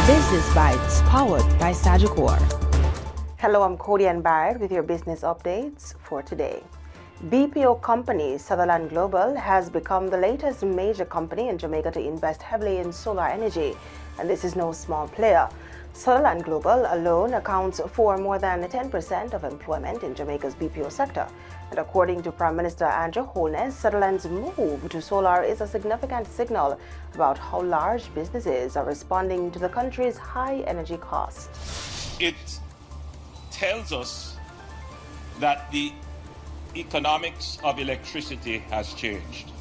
Business Bites, powered by Sagicor. Hello, I'm Cody and Barrett with your business updates for today. BPO company Sutherland Global has become the latest major company in Jamaica to invest heavily in solar energy, and this is no small player. Sutherland Global alone accounts for more than 10% of employment in Jamaica's BPO sector. And according to Prime Minister Andrew Holness, Sutherland's move to solar is a significant signal about how large businesses are responding to the country's high energy costs. It tells us that the economics of electricity has changed.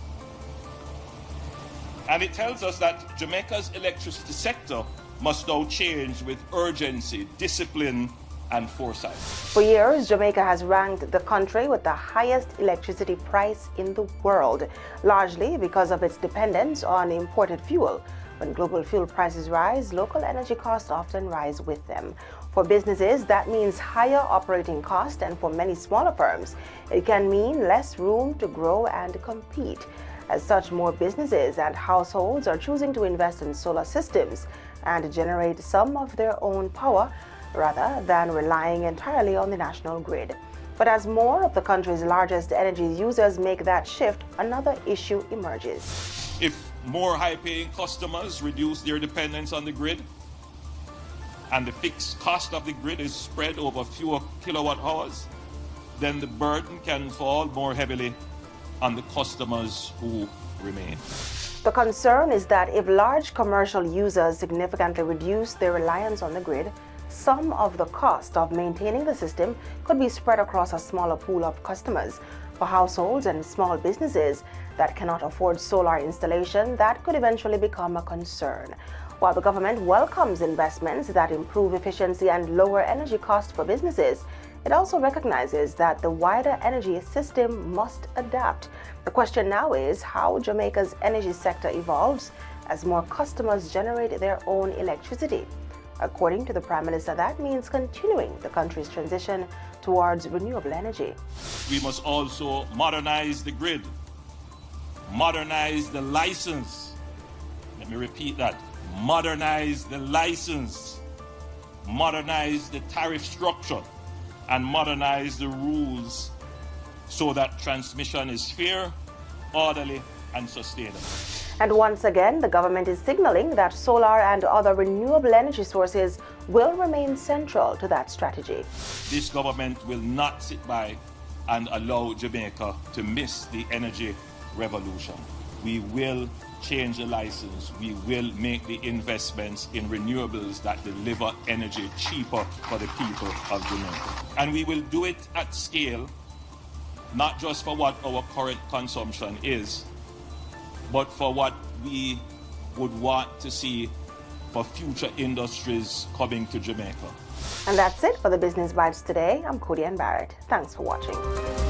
And it tells us that Jamaica's electricity sector must now change with urgency, discipline, and foresight. For years, Jamaica has ranked the country with the highest electricity price in the world, largely because of its dependence on imported fuel. When global fuel prices rise, local energy costs often rise with them. For businesses, that means higher operating costs, and for many smaller firms, it can mean less room to grow and compete. As such, more businesses and households are choosing to invest in solar systems and generate some of their own power rather than relying entirely on the national grid. But as more of the country's largest energy users make that shift, another issue emerges. If more high-paying customers reduce their dependence on the grid, and the fixed cost of the grid is spread over fewer kilowatt hours, then the burden can fall more heavily on the customers who remain. The concern is that if large commercial users significantly reduce their reliance on the grid, some of the cost of maintaining the system could be spread across a smaller pool of customers. For households and small businesses that cannot afford solar installation, that could eventually become a concern. While the government welcomes investments that improve efficiency and lower energy costs for businesses, it also recognizes that the wider energy system must adapt. The question now is how Jamaica's energy sector evolves as more customers generate their own electricity. According to the Prime Minister, that means continuing the country's transition towards renewable energy. We must also modernize the grid, modernize the license. Let me repeat that. Modernize the license, modernize the tariff structure, and modernize the rules so that transmission is fair, orderly, and sustainable. And once again, the government is signaling that solar and other renewable energy sources will remain central to that strategy. This government will not sit by and allow Jamaica to miss the energy revolution. We will change the license. We will make the investments in renewables that deliver energy cheaper for the people of Jamaica. And we will do it at scale, not just for what our current consumption is, but for what we would want to see for future industries coming to Jamaica. And that's it for the Business Bites today. I'm Cody and Barrett. Thanks for watching.